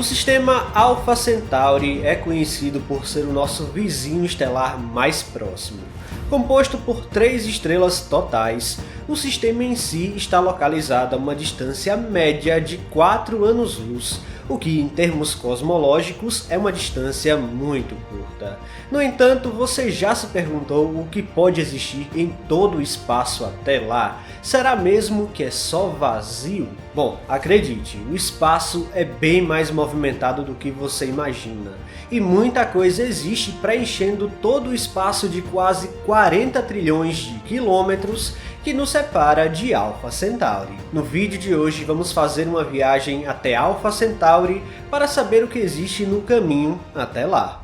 O sistema Alpha Centauri é conhecido por ser o nosso vizinho estelar mais próximo. Composto por 3 estrelas totais, o sistema em si está localizado a uma distância média de 4 anos-luz, o que em termos cosmológicos é uma distância muito curta. No entanto, você já se perguntou o que pode existir em todo o espaço até lá? Será mesmo que é só vazio? Bom, acredite, o espaço é bem mais movimentado do que você imagina, e muita coisa existe preenchendo todo o espaço de quase 40 trilhões de quilômetros que nos separa de Alpha Centauri. No vídeo de hoje vamos fazer uma viagem até Alpha Centauri para saber o que existe no caminho até lá.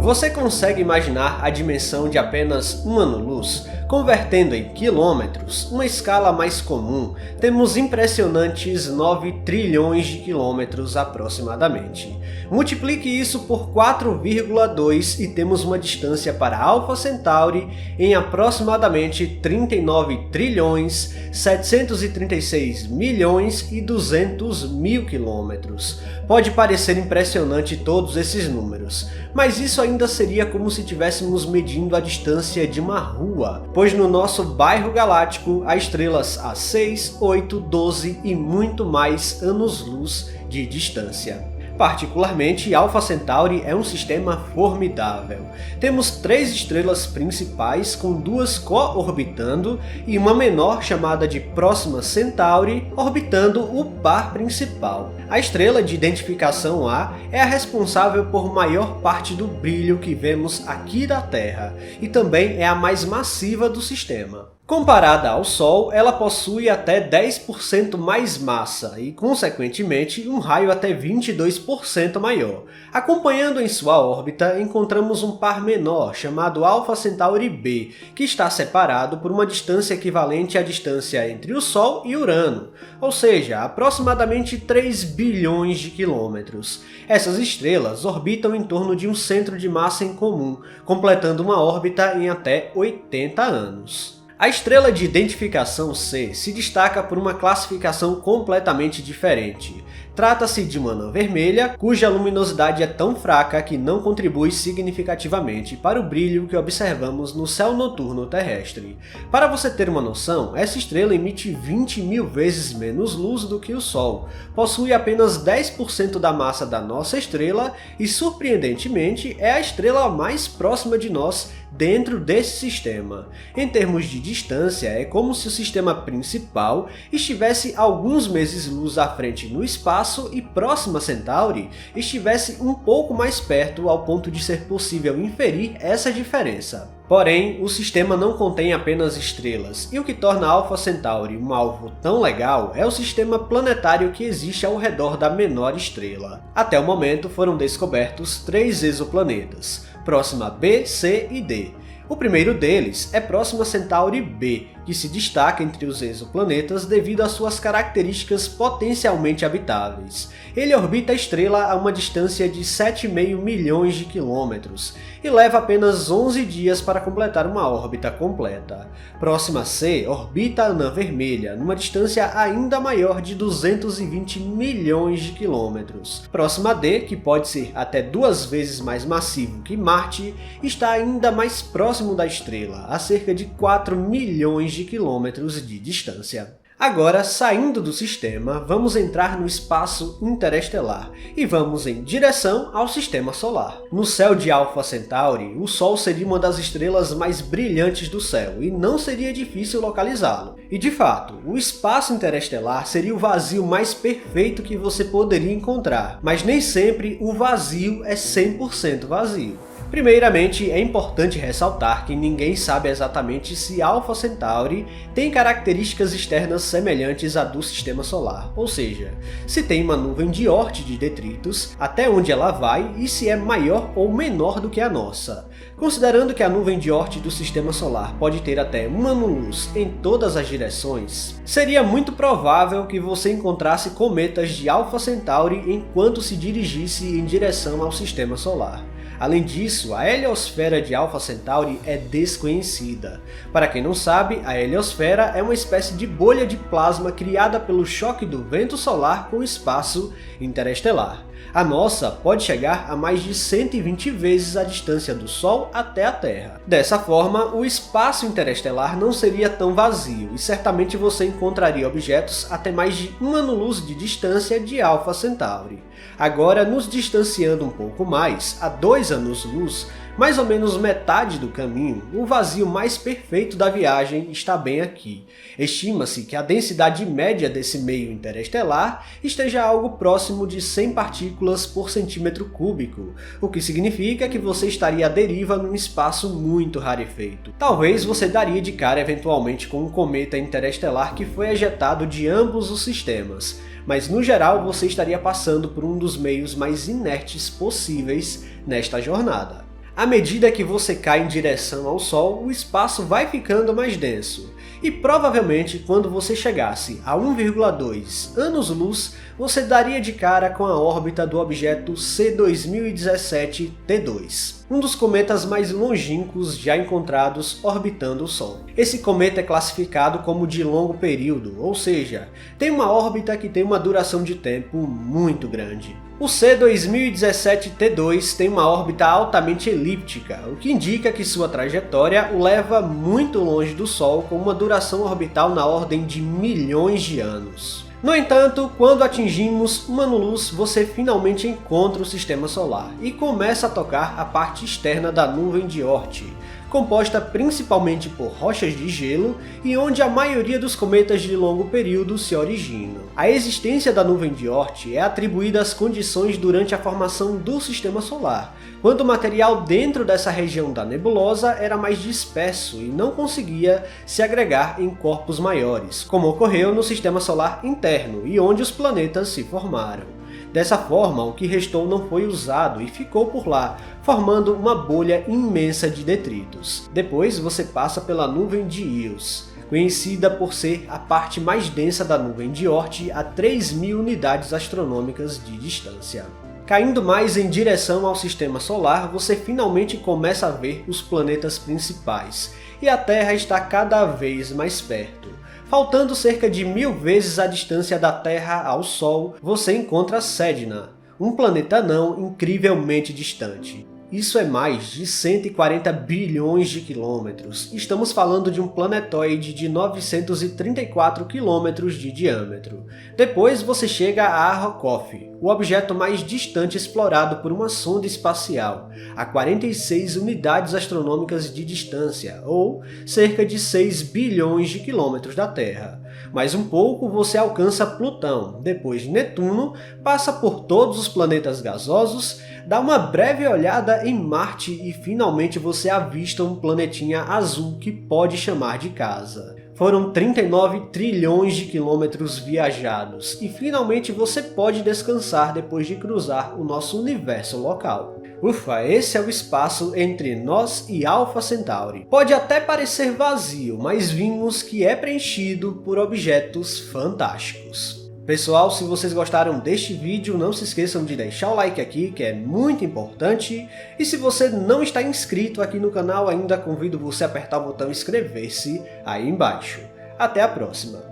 Você consegue imaginar a dimensão de apenas um ano-luz? Convertendo em quilômetros, uma escala mais comum, temos impressionantes 9 trilhões de quilômetros aproximadamente. Multiplique isso por 4,2 e temos uma distância para Alpha Centauri em aproximadamente 39 trilhões, 736 milhões e 200 mil quilômetros. Pode parecer impressionante todos esses números, mas isso ainda seria como se estivéssemos medindo a distância de uma rua, pois no nosso bairro galáctico há estrelas a 6, 8, 12 e muito mais anos-luz de distância. Particularmente, Alpha Centauri é um sistema formidável. Temos 3 estrelas principais com 2 co-orbitando e uma menor chamada de Próxima Centauri orbitando o par principal. A estrela de identificação A é a responsável por maior parte do brilho que vemos aqui da Terra e também é a mais massiva do sistema. Comparada ao Sol, ela possui até 10% mais massa e, consequentemente, um raio até 22% maior. Acompanhando em sua órbita, encontramos um par menor chamado Alpha Centauri B, que está separado por uma distância equivalente à distância entre o Sol e Urano, ou seja, aproximadamente 3 bilhões de quilômetros. Essas estrelas orbitam em torno de um centro de massa em comum, completando uma órbita em até 80 anos. A estrela de identificação C se destaca por uma classificação completamente diferente. Trata-se de uma anã vermelha, cuja luminosidade é tão fraca que não contribui significativamente para o brilho que observamos no céu noturno terrestre. Para você ter uma noção, essa estrela emite 20 mil vezes menos luz do que o Sol, possui apenas 10% da massa da nossa estrela e, surpreendentemente, é a estrela mais próxima de nós dentro desse sistema. Em termos de distância, é como se o sistema principal estivesse alguns meses-luz à frente no espaço e Próxima Centauri estivesse um pouco mais perto ao ponto de ser possível inferir essa diferença. Porém, o sistema não contém apenas estrelas, e o que torna Alpha Centauri um alvo tão legal é o sistema planetário que existe ao redor da menor estrela. Até o momento foram descobertos 3 exoplanetas, Próxima B, C e D. O primeiro deles é Próxima Centauri B, que se destaca entre os exoplanetas devido às suas características potencialmente habitáveis. Ele orbita a estrela a uma distância de 7,5 milhões de quilômetros e leva apenas 11 dias para completar uma órbita completa. Próxima C orbita a anã vermelha, numa distância ainda maior de 220 milhões de quilômetros. Próxima D, que pode ser até 2 vezes mais massivo que Marte, está ainda mais próximo da estrela, a cerca de 4 milhões de quilômetros de distância. Agora, saindo do sistema, vamos entrar no espaço interestelar e vamos em direção ao Sistema Solar. No céu de Alpha Centauri, o Sol seria uma das estrelas mais brilhantes do céu e não seria difícil localizá-lo. E de fato, o espaço interestelar seria o vazio mais perfeito que você poderia encontrar, mas nem sempre o vazio é 100% vazio. Primeiramente, é importante ressaltar que ninguém sabe exatamente se Alpha Centauri tem características externas semelhantes à do Sistema Solar, ou seja, se tem uma nuvem de Oort de detritos, até onde ela vai e se é maior ou menor do que a nossa. Considerando que a nuvem de Oort do Sistema Solar pode ter até um ano-luz em todas as direções, seria muito provável que você encontrasse cometas de Alpha Centauri enquanto se dirigisse em direção ao Sistema Solar. Além disso, a heliosfera de Alpha Centauri é desconhecida. Para quem não sabe, a heliosfera é uma espécie de bolha de plasma criada pelo choque do vento solar com o espaço interestelar. A nossa pode chegar a mais de 120 vezes a distância do Sol até a Terra. Dessa forma, o espaço interestelar não seria tão vazio e certamente você encontraria objetos até mais de um ano-luz de distância de Alpha Centauri. Agora, nos distanciando um pouco mais, a 2 anos-luz, mais ou menos metade do caminho, o vazio mais perfeito da viagem está bem aqui. Estima-se que a densidade média desse meio interestelar esteja algo próximo de 100 partículas por centímetro cúbico, o que significa que você estaria à deriva num espaço muito rarefeito. Talvez você daria de cara eventualmente com um cometa interestelar que foi ejetado de ambos os sistemas, mas no geral você estaria passando por um dos meios mais inertes possíveis nesta jornada. À medida que você cai em direção ao Sol, o espaço vai ficando mais denso, e provavelmente quando você chegasse a 1,2 anos-luz, você daria de cara com a órbita do objeto C2017-T2, um dos cometas mais longínquos já encontrados orbitando o Sol. Esse cometa é classificado como de longo período, ou seja, tem uma órbita que tem uma duração de tempo muito grande. O C2017-T2 tem uma órbita altamente elíptica, o que indica que sua trajetória o leva muito longe do Sol com uma duração orbital na ordem de milhões de anos. No entanto, quando atingimos um ano-luz, você finalmente encontra o Sistema Solar e começa a tocar a parte externa da nuvem de Oort, composta principalmente por rochas de gelo e onde a maioria dos cometas de longo período se originam. A existência da nuvem de Oort é atribuída às condições durante a formação do Sistema Solar, quando o material dentro dessa região da nebulosa era mais disperso e não conseguia se agregar em corpos maiores, como ocorreu no Sistema Solar interno e onde os planetas se formaram. Dessa forma, o que restou não foi usado e ficou por lá, formando uma bolha imensa de detritos. Depois você passa pela nuvem de Eos, conhecida por ser a parte mais densa da nuvem de Oort a 3.000 unidades astronômicas de distância. Caindo mais em direção ao Sistema Solar, você finalmente começa a ver os planetas principais, e a Terra está cada vez mais perto. Faltando cerca de 1000 vezes a distância da Terra ao Sol, você encontra Sedna, um planeta anão incrivelmente distante. Isso é mais de 140 bilhões de quilômetros. Estamos falando de um planetoide de 934 quilômetros de diâmetro. Depois você chega a Arrokoth, o objeto mais distante explorado por uma sonda espacial, a 46 unidades astronômicas de distância, ou cerca de 6 bilhões de quilômetros da Terra. Mais um pouco você alcança Plutão, depois Netuno, passa por todos os planetas gasosos, dá uma breve olhada em Marte e finalmente você avista um planetinha azul que pode chamar de casa. Foram 39 trilhões de quilômetros viajados e finalmente você pode descansar depois de cruzar o nosso universo local. Ufa, esse é o espaço entre nós e Alpha Centauri. Pode até parecer vazio, mas vimos que é preenchido por objetos fantásticos. Pessoal, se vocês gostaram deste vídeo, não se esqueçam de deixar o like aqui, que é muito importante. E se você não está inscrito aqui no canal ainda, convido você a apertar o botão inscrever-se aí embaixo. Até a próxima!